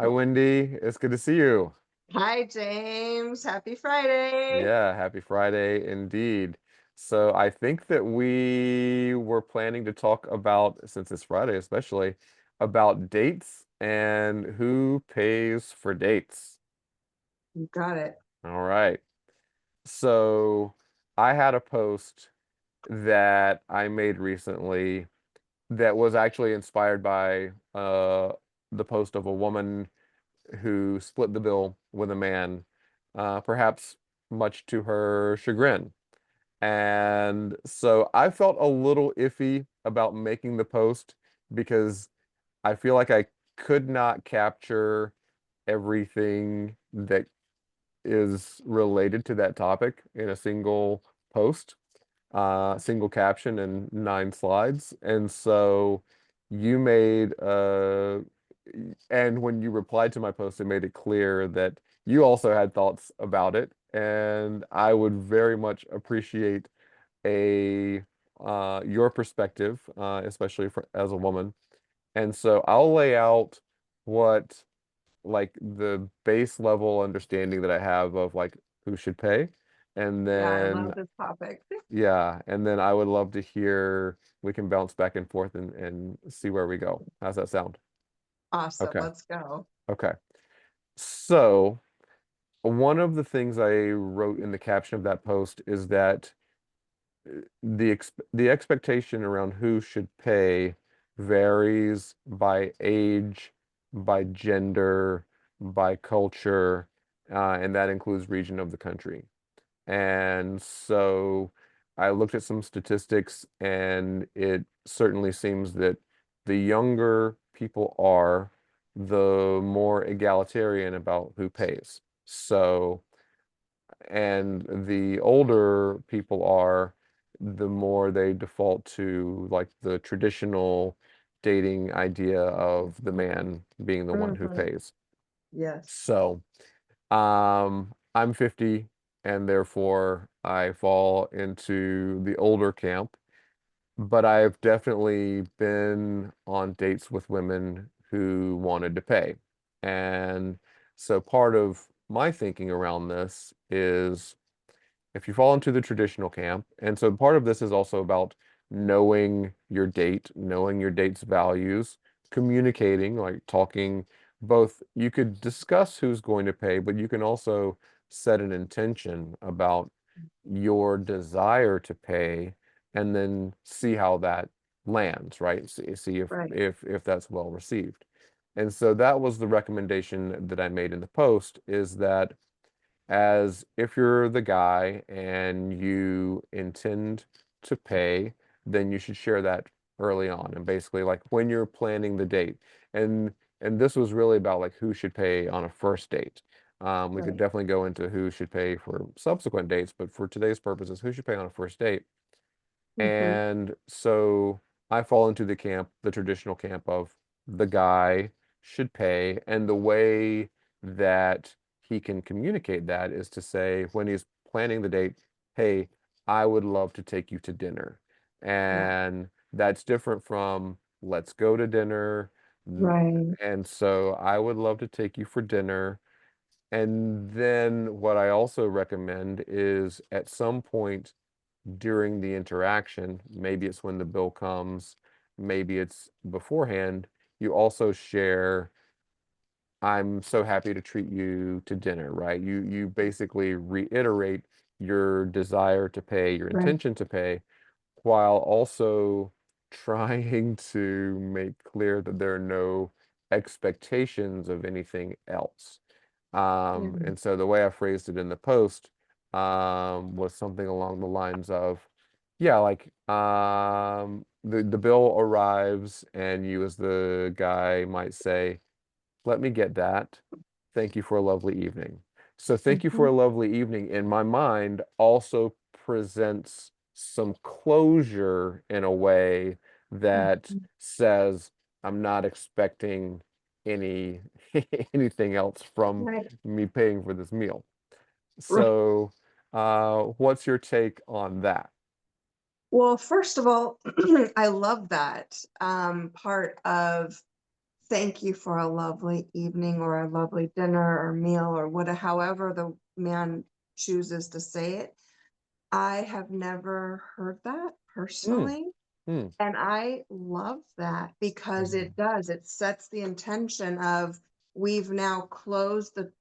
Hi, Wendy. It's good to see you. Hi, James. Happy Friday. Yeah, happy Friday indeed. So I think that we were planning to talk about, since it's Friday especially, about dates and who pays for dates. You got it. All right. So I had a post that I made recently that was actually inspired by the post of a woman who split the bill with a man, perhaps much to her chagrin. And so I felt a little iffy about making the post because I feel like I could not capture everything that is related to that topic in a single post, single caption and 9 slides. And so you made and when you replied to my post, it made it clear that you also had thoughts about it. And I would very much appreciate a your perspective, especially as a woman. And so I'll lay out what like the base level understanding that I have of like who should pay. And Yeah, I then love this topic. yeah, and then I would love to hear we can bounce back and forth and see where we go. How's that sound? Awesome. Okay. Let's go. Okay. So one of the things I wrote in the caption of that post is that the expectation around who should pay varies by age, by gender, by culture, and that includes region of the country. And so I looked at some statistics, and it certainly seems that the younger people are, the more egalitarian about who pays. So, and the older people are, the more they default to like the traditional dating idea of the man being the one who hmm pays. Yes. So, I'm 50 and therefore I fall into the older camp, but I've definitely been on dates with women who wanted to pay. And so part of my thinking around this is if you fall into the traditional camp, and so part of this is also about knowing your date's values, communicating, like talking both, you could discuss who's going to pay, but you can also set an intention about your desire to pay and then see how that lands, right? See if Right. if that's well received. And so that was the recommendation that I made in the post is that as if you're the guy and you intend to pay, then you should share that early on. And basically, like when you're planning the date, and and this was really about like who should pay on a first date. We could Right. definitely go into who should pay for subsequent dates, but for today's purposes, who should pay on a first date? hmm And so I fall into the camp, the traditional camp of the guy should pay. And the way that he can communicate that is to say, when he's planning the date, hey, I would love to take you to dinner. Yeah. And that's different from let's go to dinner. Right. And so I would love to take you for dinner. And then what I also recommend is at some point during the interaction, maybe it's when the bill comes, maybe it's beforehand, you also share, I'm so happy to treat you to dinner, right? You basically reiterate your desire to pay, your Right. intention to pay, while also trying to make clear that there are no expectations of anything else. Yeah. And so the way I phrased it in the post was something along the lines of, yeah, like the bill arrives and you as the guy might say, let me get that. Thank you for a lovely evening. So thank you for hmm a lovely evening in my mind also presents some closure in a way that hmm says I'm not expecting any anything else from Right. me paying for this meal. Right. So, what's your take on that? Well, first of all, I love that part of thank you for a lovely evening or a lovely dinner or meal or whatever, however the man chooses to say it. I have never heard that Mm, personally. mm, And I love that because mhm, it sets the intention of we've now closed the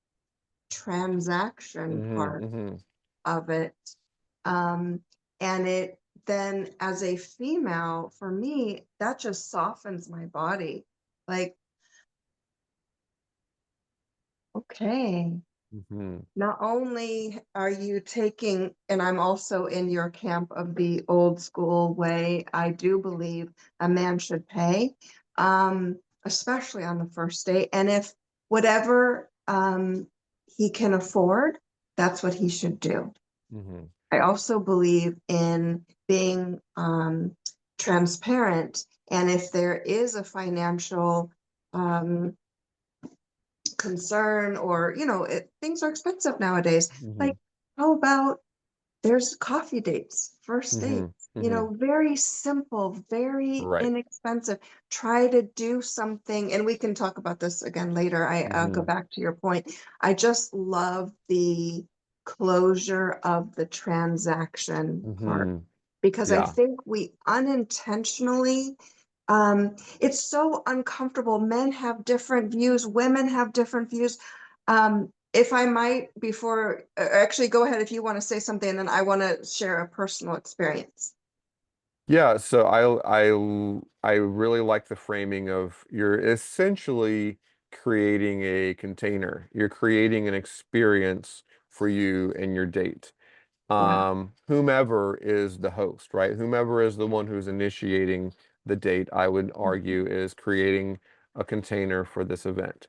transaction mhm, part mhm, of it. Um, and it then, as a female, for me, that just softens my body. Like, okay, mhm, not only are you taking, and I'm also in your camp of the old school way, I do believe a man should pay, especially on the first date. And if whatever he can afford, that's what he should do. mhm, I also believe in being transparent. And if there is a financial um, concern or, things are expensive nowadays, like, mhm, how about there's coffee dates, first mhm, dates, mhm. very simple, very Right. inexpensive. Try to do something, and we can talk about this again later. I'll go Mhm, back to your point. I just love the closure of the transaction part mhm. because I Yeah. think we unintentionally, it's so uncomfortable. Men have different views, women have different views. If I might, before actually go ahead if you want to say something, and then I want to share a personal experience. Yeah, so I really like the framing of you're essentially creating a container. You're creating an experience for you and your date. Yeah. Whomever is the host, right? Whomever is the one who's initiating the date, I would argue, is creating a container for this event.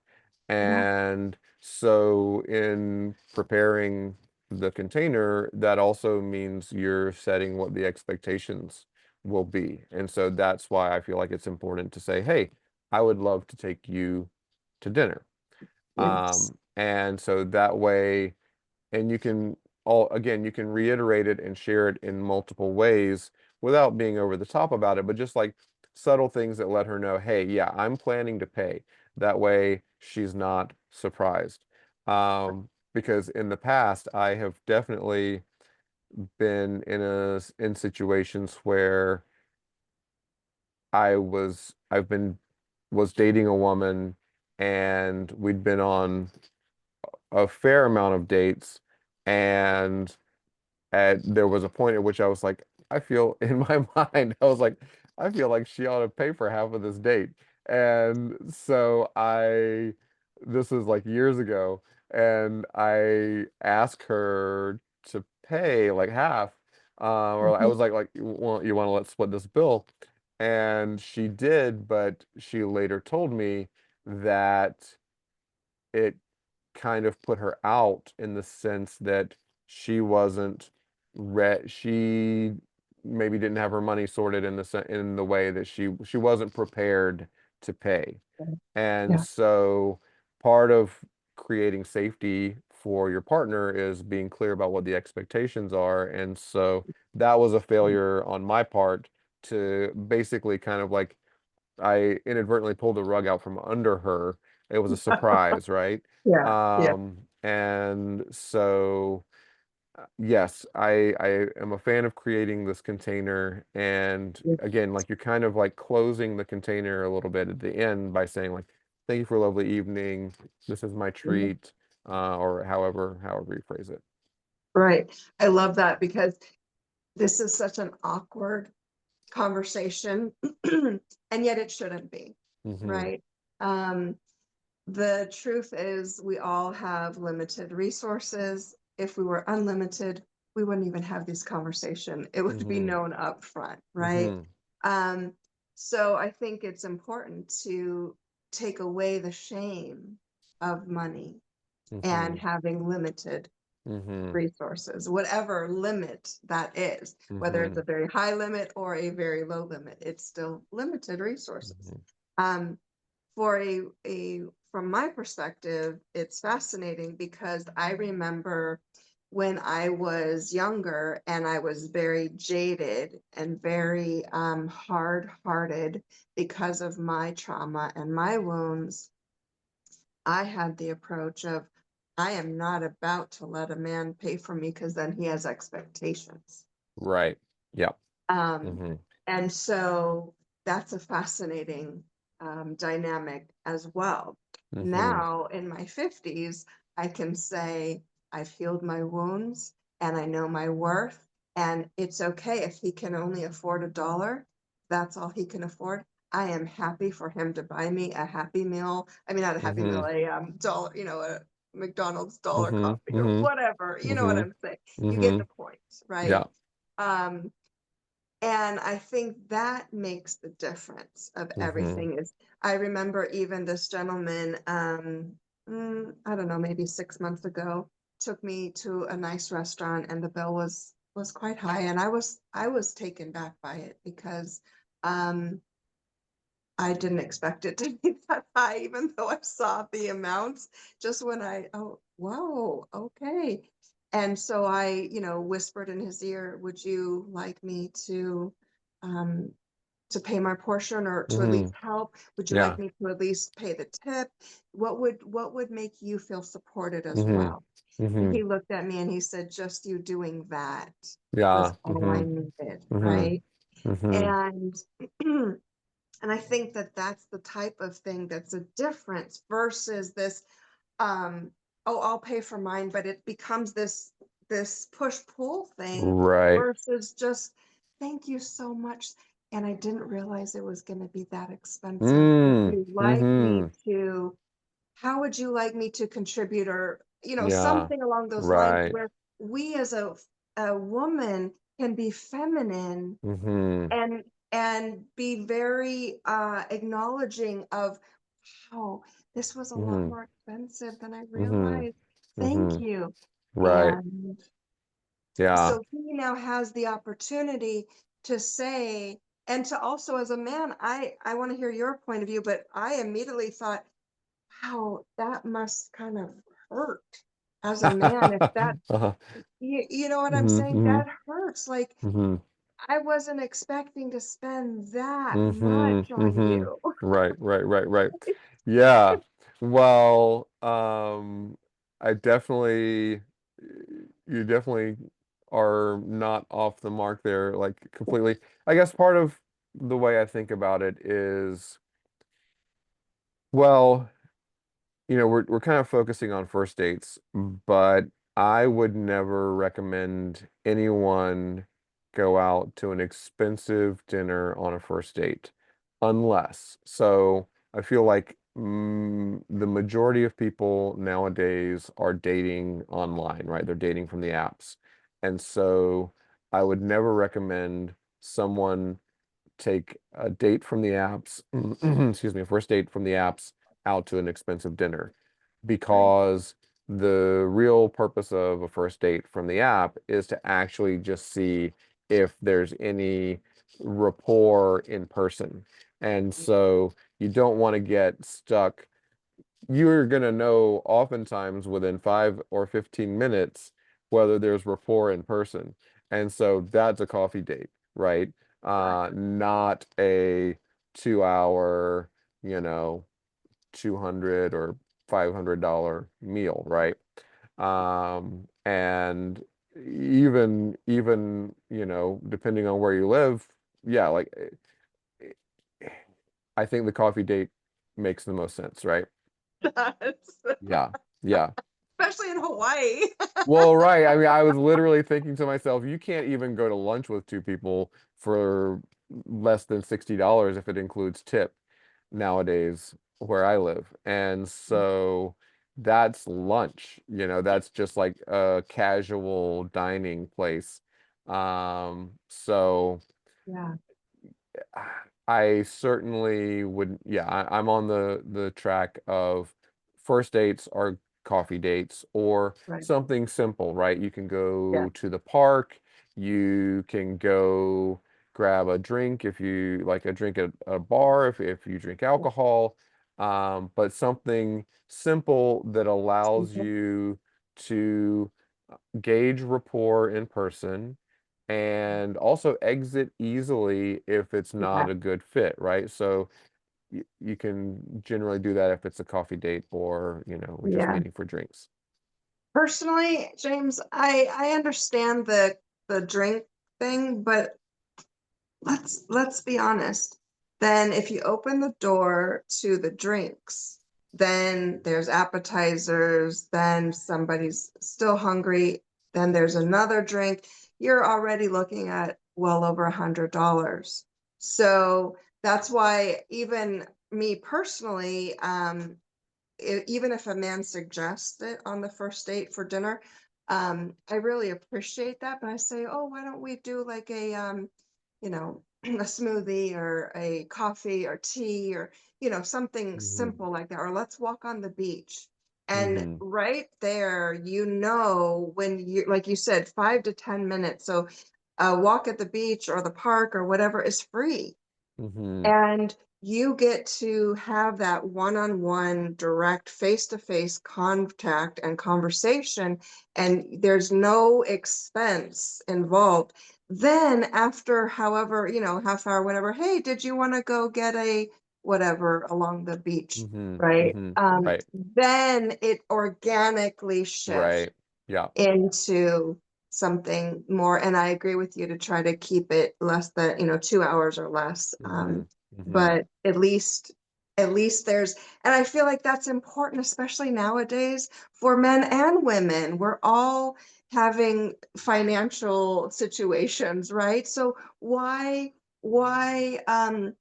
Yeah. And so, in preparing the container, that also means you're setting what the expectations will be. And so, that's why I feel like it's important to say, hey, I would love to take you to dinner. Yes. And so that way, and you can all again you can reiterate it and share it in multiple ways without being over the top about it, but just like subtle things that let her know, hey, yeah, I'm planning to pay. That way she's not surprised. Because in the past I have definitely been in situations where I've been was dating a woman and we'd been on a fair amount of dates, and there was a point at which I was like, I feel in my mind, I was like, I feel like she ought to pay for half of this date. And so this was like years ago, and I asked her to pay like half. Or I Mhm. was like, you want to let's split this bill? And she did, but she later told me that it kind of put her out in the sense that she wasn't she maybe didn't have her money sorted in the way that she wasn't prepared to pay. And Yeah. so part of creating safety for your partner is being clear about what the expectations are. And so that was a failure on my part to basically kind of like I inadvertently pulled the rug out from under her. It was a surprise, right? Yeah. Yeah. And so yes, I am a fan of creating this container. And Yeah. again, like you're kind of like closing the container a little bit at the end by saying like, thank you for a lovely evening. This is my Mhm. treat, or however you phrase it. Right. I love that because this is such an awkward conversation, and yet it shouldn't be, Mm-hmm. right? Um, the truth is, we all have limited resources. If we were unlimited, we wouldn't even have this conversation. It would be Mm-hmm. known up front, right? Mm-hmm. Um, so I think it's important to take away the shame of money and Mm-hmm. having limited Mm-hmm. resources, whatever limit that is, whether it's Mm-hmm. a very high limit or a very low limit, it's still limited resources. Um, for a from my perspective, it's fascinating because I remember when I was younger and I was very jaded and very hard-hearted because of my trauma and my wounds, I had the approach of, I am not about to let a man pay for me because then he has expectations. Right. Yeah. Um, Mm-hmm. and so that's a fascinating dynamic as well. Mm-hmm. Now in my 50s, I can say I've healed my wounds and I know my worth. And it's okay if he can only afford $1, that's all he can afford. I am happy for him to buy me a Happy Meal. I mean, not a Happy Mm-hmm. Meal, a dollar, a McDonald's dollar Mm-hmm. coffee or Mm-hmm. whatever. You know what Mm-hmm. I'm saying? You get Mm-hmm. the point, right? Yeah. Um, and I think that makes the difference of Mm-hmm. everything is I remember even this gentleman, I don't know, maybe 6 months ago, took me to a nice restaurant and the bill was quite high. And I was taken back by it because um I didn't expect it to be that high, even though I saw the amounts. Just when oh, whoa, okay. And so I, whispered in his ear, would you like me um, to pay my portion or to at Mm-hmm. least help? Would you like Yeah. me to at least pay the tip? What would make you feel supported as Mm-hmm. well? And Mm-hmm. he looked at me and he said, just you doing that was Yeah. all I Mm-hmm. needed, Mm-hmm. right? Mm-hmm. And And I think that that's the type of thing that's a difference versus this, oh, I'll pay for mine, but it becomes this push-pull thing Right. versus just thank you so much. And I didn't realize it was going to be that expensive. Would Mm. you like me Mm-hmm. to, how would you like me to contribute or, Yeah. something along those lines Right. where we as a woman can be feminine Mm-hmm. and be very acknowledging of, wow, this was a lot Mm-hmm. more expensive than I Mm-hmm. realized. Thank Mm-hmm. you. Right. And Yeah. so he now has the opportunity to say, and to also as a man, I want to hear your point of view, but I immediately thought, wow, that must kind of hurt as a man if that, Uh-huh. you know what I'm Mm-hmm. saying? Mm-hmm. That hurts. Like Mm-hmm. I wasn't expecting to spend that much Mm-hmm. on Mm-hmm. you. Right, right, right, right. Yeah. Well, I definitely, you definitely are not off the mark there, like completely. I guess part of the way I think about it is, well, we're kind of focusing on first dates, but I would never recommend anyone go out to an expensive dinner on a first date unless. So I feel like the majority of people nowadays are dating online, right? They're dating from the apps. And so I would never recommend someone take a date from the apps, excuse me, a first date from the apps out to an expensive dinner Right. because the real purpose of a first date from the app is to actually just see if there's any rapport in person. And so you don't want to get stuck. You're going to know oftentimes within 5 or 15 minutes whether there's rapport in person. And so that's a coffee date, right? Exactly. Not a 2 hour, you know, 200 or $500 meal, right? And even, depending on where you live, yeah, like I think the coffee date makes the most sense, right? Does. Yeah. Yeah. Especially in Hawaii. Well, right. I mean, I was literally thinking to myself, you can't even go to lunch with two people for less than $60 if it includes tip nowadays where I live. And so that's lunch, that's just like a casual dining place. So Yeah, I certainly would, yeah, I'm on the track of first dates are coffee dates or right. something simple, right? You can Yeah, go to the park, you can go grab a drink if you like a drink at a bar, if you drink yeah. alcohol, but something simple that allows Simple. you to gauge rapport in person, and also exit easily if it's Yeah, not a good fit, right? So you can generally do that if it's a coffee date or, we're just yeah. meeting for drinks. Personally, James, I understand the drink thing, but let's be honest. Then if you open the door to the drinks, then there's appetizers, then somebody's still hungry, then there's another drink. You're already looking at well over $100. So that's why even me personally, even if a man suggests it on the first date for dinner, I really appreciate that. But I say, oh, why don't we do like you know, a smoothie or a coffee or tea or, something Hmm. simple like that, or let's walk on the beach. And Hmm. right there, when you, like you said, 5 to 10 minutes. So a walk at the beach or the park or whatever is free. Hmm. And you get to have that one-on-one, direct, face-to-face contact and conversation, and there's no expense involved. Then after however, half hour, whatever, hey, did you want to go get a whatever along the beach, Hmm. right? Hmm. Right. Then it organically shifts Right. Yeah. into something more. And I agree with you to try to keep it less than, 2 hours or less. Hmm. Hmm. But at least there's, and I feel like that's important, especially nowadays for men and women. We're all having financial situations, right? So why, um,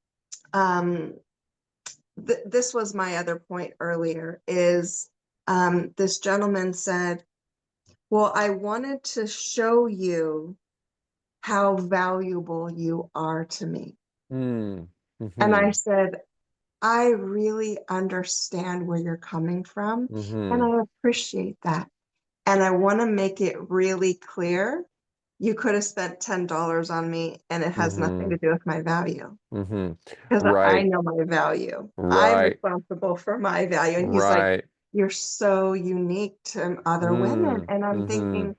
this was my other point earlier is, this gentleman said, well, I wanted to show you how valuable you are to me. Mm. And I Hmm. said, I really understand where you're coming from, and Hmm. I appreciate that. And I want to make it really clear. You could have spent $10 on me, and it has nothing Hmm. to do with my value Hmm. because I Right. know my value. I'm Right. responsible for my value. And he's like, Right. you're so unique to other women. Mm. And I'm Hmm. thinking,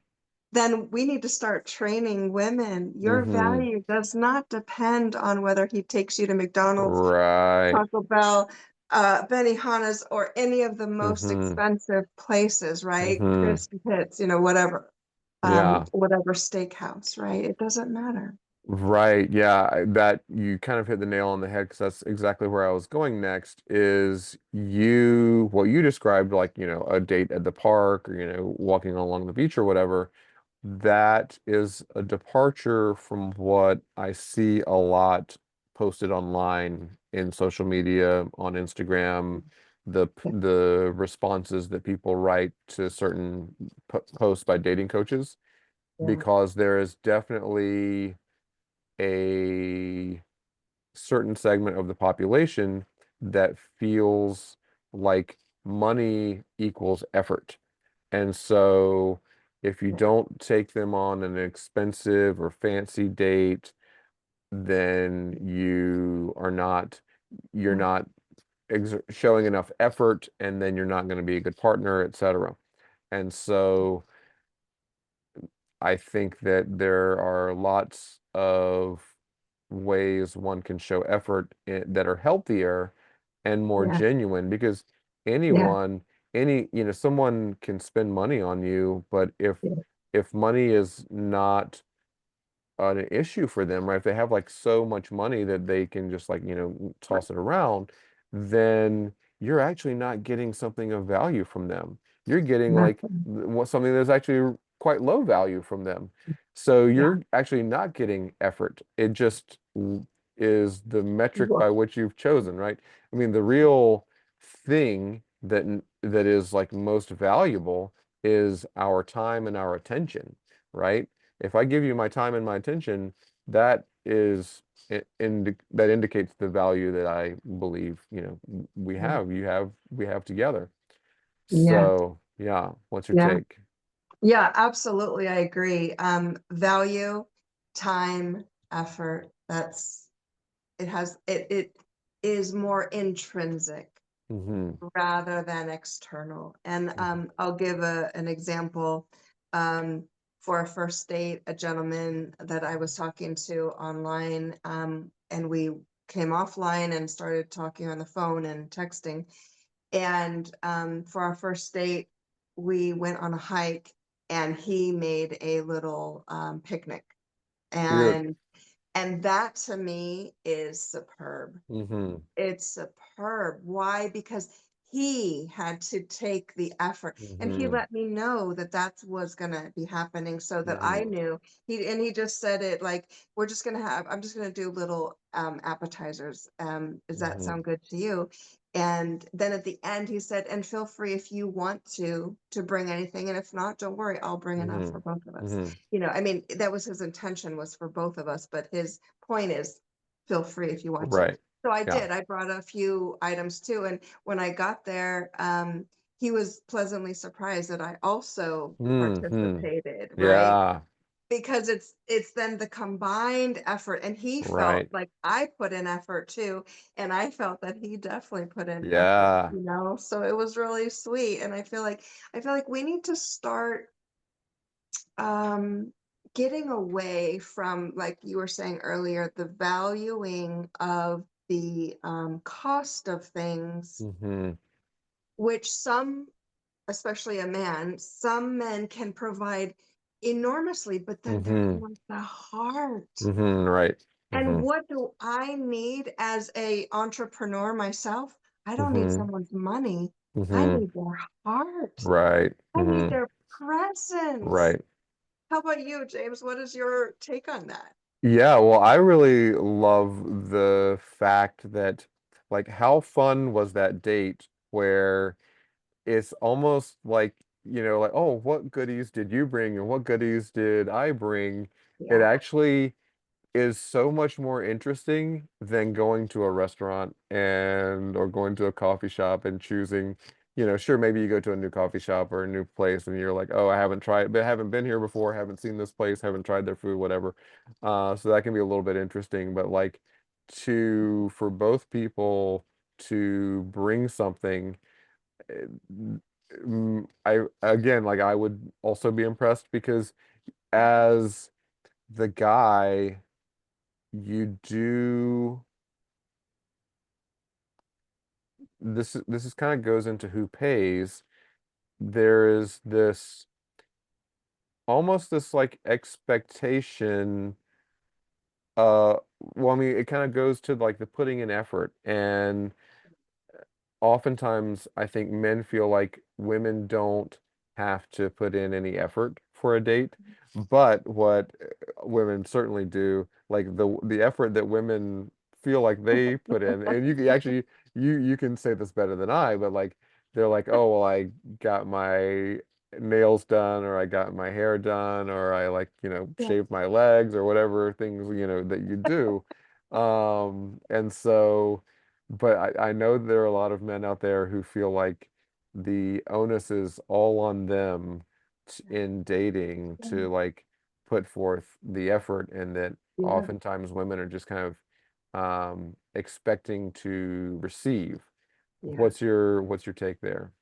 then we need to start training women. Your Hmm. value does not depend on whether he takes you to McDonald's, Right. Taco Bell, Benihana's, or any of the most Hmm. expensive places, right? Hmm. Chris Pitts, whatever, Yeah. whatever steakhouse, right? It doesn't matter. Right. Yeah. That you kind of hit the nail on the head because that's exactly where I was going next is what you described, like, a date at the park or, walking along the beach or whatever. That is a departure from what I see a lot posted online in social media, on Instagram, Yeah, the responses that people write to certain posts by dating coaches, yeah, because there is definitely a certain segment of the population that feels like money equals effort. And so if you yeah, don't take them on an expensive or fancy date, then you're yeah, not showing enough effort, and then you're not going to be a good partner, etc. And so I think that there are lots of ways one can show effort that are healthier and more yeah, genuine, because yeah, anyone, someone can spend money on you, but yeah, if money is not an issue for them, right? If they have like so much money that they can just like, right. toss it around, then you're actually not getting something of value from them. You're getting like Nothing. something that's actually quite low value from them. So Yeah. you're actually not getting effort. It just is the metric Look, by which you've chosen, right? I mean, the real thing that is like most valuable is our time and our attention, right? If I give you my time and my attention, that is that indicates the value that I believe, we have together. yeah, So, yeah, what's your yeah. take? Yeah, absolutely. I agree. Value, time, effort. It is more intrinsic Hmm. rather than external. And I'll give an example. um, for a first date, a gentleman that I was talking to online, and we came offline and started talking on the phone and texting. And for our first date, we went on a hike and he made a little picnic. Cute. And that to me is superb. Mm-hmm. It's superb. Why? Because he had to take the effort and he Mm-hmm. let me know that that was going to be happening so that I Mm-hmm. knew. He just said it like, we're just going to have, I'm just going to do little appetizers. Does that Mm-hmm. sound good to you? And then at the end he said, and feel free if you want to bring anything, and if not, don't worry, I'll bring enough Mm-hmm. for both of us. Mm-hmm. I mean, that was his intention, was for both of us, but his point is, feel free if you want to. Right. So I Yeah. did. I brought a few items too. And when I got there, he was pleasantly surprised that I also Mm-hmm. participated, right? Yeah. Because it's then the combined effort. And he felt Right. like I put in effort too. And I felt that he definitely put in effort, Yeah. So it was really sweet. And I feel like we need to start um getting away from, like you were saying earlier, the valuing of the cost of things, Mm-hmm. which some, especially a man, some men can provide enormously, but then there's Mm-hmm. like the heart. Mm-hmm. Right. And Mm-hmm. what do I need as a entrepreneur myself? I don't need Mm-hmm. someone's money. I Mm-hmm. need their heart. Right. I need Mm-hmm. their presence. Right. How about you, James? What is your take on that? Yeah, well, I really love the fact that, like, how fun was that date where it's almost like, like, oh, what goodies did you bring and what goodies did I bring? It Yeah. actually is so much more interesting than going to a restaurant and or going to a coffee shop and choosing, sure, maybe you go to a new coffee shop or a new place and you're like, oh, I haven't tried, but haven't been here before, haven't seen this place, haven't tried their food, whatever. So that can be a little bit interesting, but like for both people to bring something, eh, I again, like I would also be impressed because as the guy you do this is kind of goes into who pays. There is this almost this like expectation, well, I mean, it kind of goes to like the putting in effort, and oftentimes I think men feel like women don't have to put in any effort for a date, but what women certainly do, like the effort that women feel like they put in, and you can actually you can say this better than I, but like they're like, oh well, I got my nails done, or I got my hair done, or I like, Yeah. shaved my legs or whatever things, that you do. And so but I know there are a lot of men out there who feel like the onus is all on them in dating to like put forth the effort, and that Yeah. oftentimes women are just kind of expecting to receive. Yeah. What's your take there?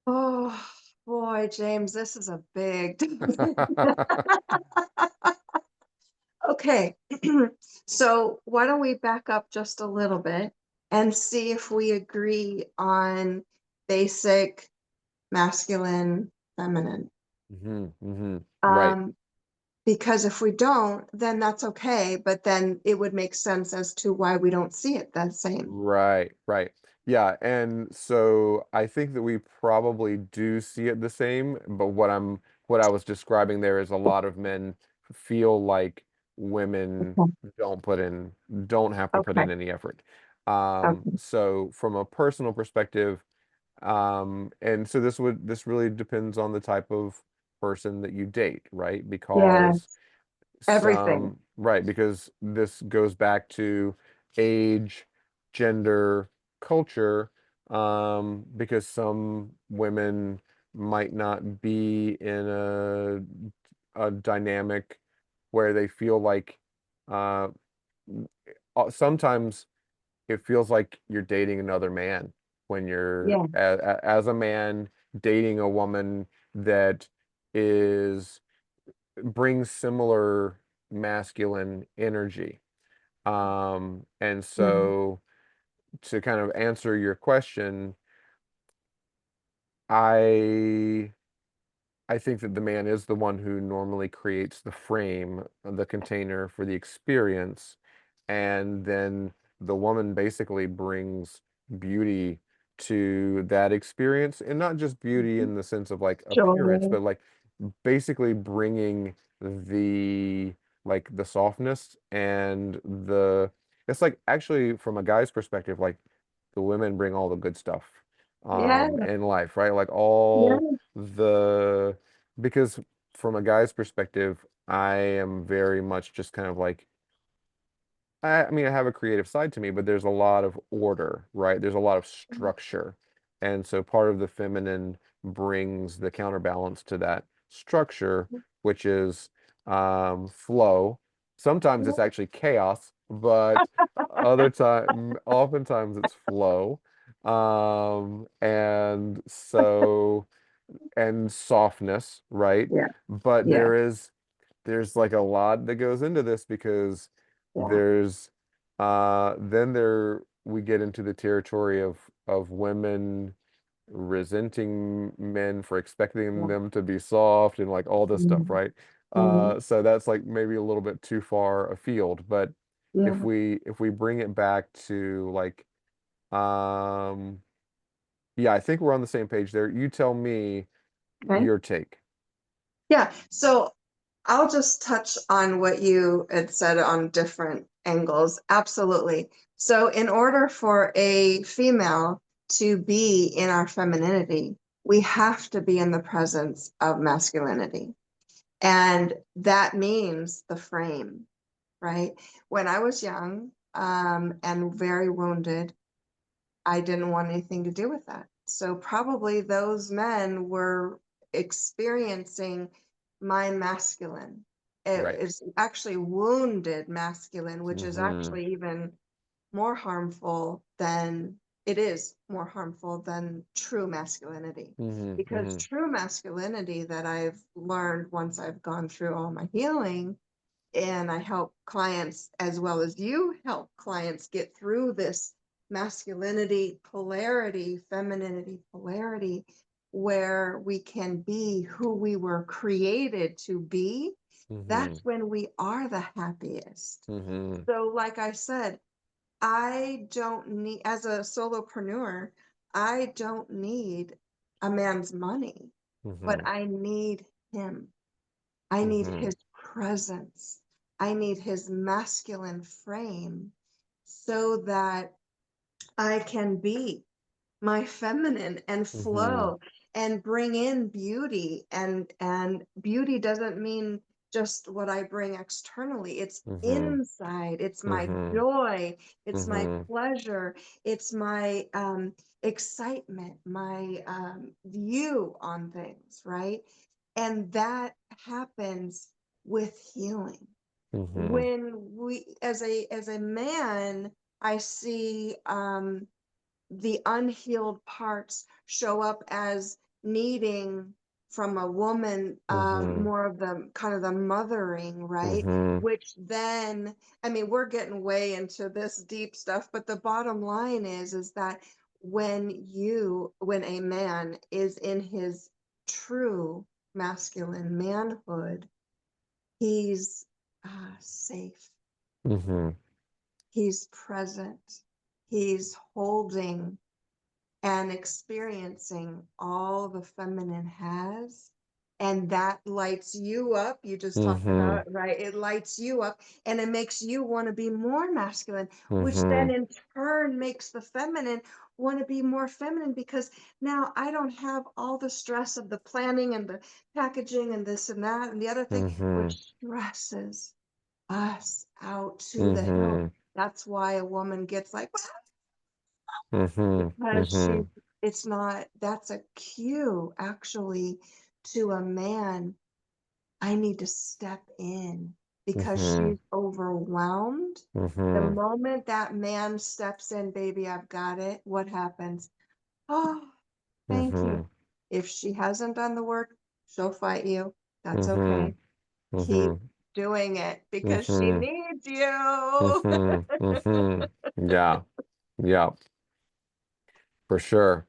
Oh boy, James, this is a big Okay. So why don't we back up just a little bit and see if we agree on basic masculine, feminine. Hmm. Right. Um, because if we don't, then that's okay, but then it would make sense as to why we don't see it the same. Right, right. Yeah, and so I think that we probably do see it the same, but what I was describing there is a lot of men feel like women Okay. don't have to put Okay. in any effort. Okay. So from a personal perspective, and so this really depends on the type of person that you date, right? Because Yes. Everything. right, because this goes back to age, gender, culture, because some women might not be in a dynamic where they feel like uh, sometimes it feels like you're dating another man when you're Yeah. as a man dating a woman that is brings similar masculine energy. And Mhm. so to kind of answer your question, I I think that the man is the one who normally creates the frame, the container for the experience, and then the woman basically brings beauty to that experience, and not just beauty Mhm. in the sense of like appearance, Joy. but like basically bringing the the softness and the it's like actually from a guy's perspective, like the women bring all the good stuff Yeah, in life, right? Like all yeah, the because from a guy's perspective, I am very much just kind of like I mean, I have a creative side to me, but there's a lot of order, right? There's a lot of structure. And so part of the feminine brings the counterbalance to that structure, which is flow. Sometimes it's actually chaos, but oftentimes it's flow. And so and softness, right? yeah, But yeah, there's like a lot that goes into this because yeah, there's then there we get into the territory of women resenting men for expecting yeah. them to be soft and like all this stuff, Mhm. right? Mhm. So that's like maybe a little bit too far afield, but Yeah, if we bring it back to like um yeah, I think we're on the same page there. You tell me okay. your take. Yeah, so I'll just touch on what you had said on different angles. Absolutely. So, in order for a female to be in our femininity, we have to be in the presence of masculinity. And that means the frame, right? When I was young, and very wounded, I didn't want anything to do with that. So probably those men were experiencing my masculine. Right. It's actually wounded masculine, which is Mm-hmm. actually even more harmful than it is more harmful than true masculinity. Mm-hmm. Because Mm-hmm. true masculinity that I've learned once I've gone through all my healing and I help clients as well as you help clients get through this masculinity polarity, femininity polarity, where we can be who we were created to be. Mm-hmm. That's when we are the happiest. Mm-hmm. So, like I said, I don't need, as a solopreneur, I don't need a man's money, but Mm-hmm. I need him. I need Mm-hmm. his presence. I need his masculine frame so that I can be my feminine and Mm-hmm. flow and bring in beauty and beauty doesn't mean just what I bring externally. It's Mm-hmm. inside. It's my Mm-hmm. joy. It's my Mm-hmm. pleasure. It's my excitement, my view on things, right? And that happens with healing. Mm-hmm. When we, as a man, I see the unhealed parts show up as needing from a woman Mm-hmm. more of the kind of the mothering, right? Mm-hmm. Which then, I mean, we're getting way into this deep stuff, but the bottom line is that when a man is in his true masculine manhood, he's safe, Mm-hmm. he's present, he's holding and experiencing all the feminine has. And that lights you up. You just talked Mm-hmm. about it, right? It lights you up and it makes you want to be more masculine, which Mm-hmm. then in turn makes the feminine want to be more feminine because now I don't have all the stress of the planning and the packaging and this and that and the other thing, Mm-hmm. which stresses us out to the hill. Mm-hmm. That's why a woman gets like, Mm-hmm. because Mm-hmm. it's not, that's a cue actually to a man. I need to step in because Mm-hmm. she's overwhelmed. The Mm-hmm. moment that man steps in, baby, I've got it. What happens? Oh, thank you. Mm-hmm. If she hasn't done the work, She'll fight you. That's Mm-hmm. okay. Keep Mm-hmm. doing it because she Mm-hmm. needs you. Mm-hmm. Mm-hmm. Yeah. Yeah, for sure.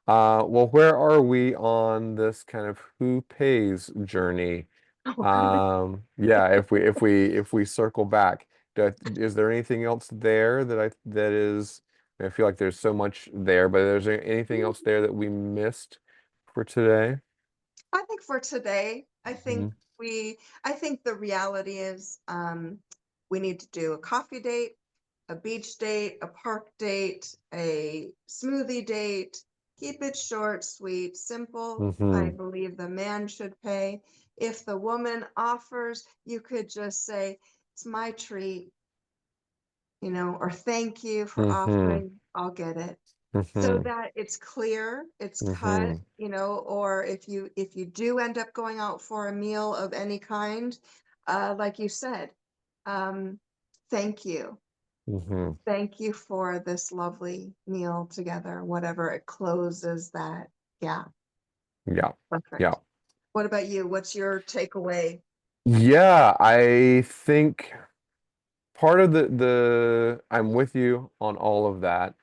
Well, where are we on this kind of who pays journey? Oh, good. Yeah, if we circle back, is there anything else there that is, I feel like there's so much there, but is there anything else there that we missed for today? I think for today, Hmm. I think the reality is we need to do a coffee date, a beach date, a park date, a smoothie date. Keep it short, sweet, simple. I Hmm. believe the man should pay. If the woman offers, you could just say, it's my treat, or thank you for Hmm. offering, I'll get it. So Hmm. that it's clear, it's cut, Hmm. or if you do end up going out for a meal of any kind, like you said, um, thank you. Hmm. Thank you for this lovely meal together, whatever it closes that gap. Yeah. Yeah. Perfect. What about you? What's your takeaway? Yeah, I think part of the I'm with you on all of that.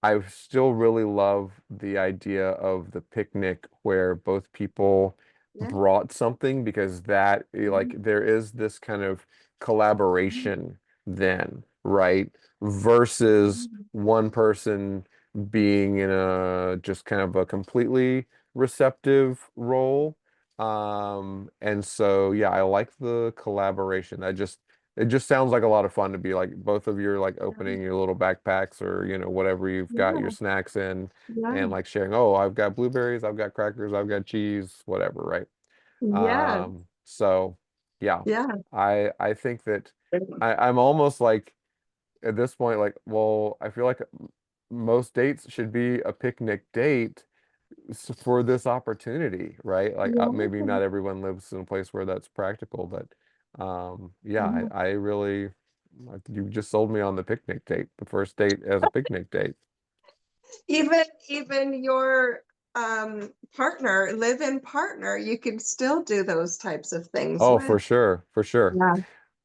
I still really love the idea of the picnic where both people Yeah. brought something because that like Mhm. there is this kind of collaboration then, right? Versus Mhm. one person being in a just kind of a completely receptive role. And so yeah, I like the collaboration. It just sounds like a lot of fun to be like both of you are like opening your little backpacks or whatever you've got your Yeah. snacks in Yeah. and like sharing, oh, I've got blueberries, I've got crackers, I've got cheese, whatever, right? Yeah. So yeah, Yeah. I think that I'm almost like at this point like, well, I feel like most dates should be a picnic date for this opportunity, right? Like maybe Yeah. not everyone lives in a place where that's practical, but yeah, Yeah. I really you just sold me on the picnic date, the first date as a picnic date. Even your partner, live-in partner, you can still do those types of things Oh, with. for sure, for sure. Yeah.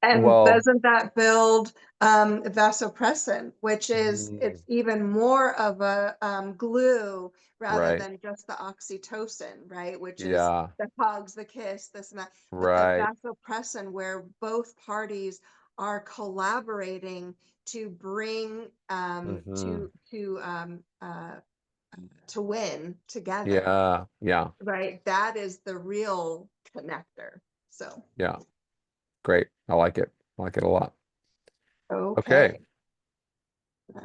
And Well, doesn't that build vasopressin, which is mm, it's even more of a glue rather right. than just the oxytocin, right? Which is Yeah, the hugs, the kiss, this and that. But the right. vasopressin, where both parties are collaborating to bring Hmm. to win together, Yeah, yeah, right? That is the real connector. So, yeah. Great. I like it. I like it a lot. Okay. okay.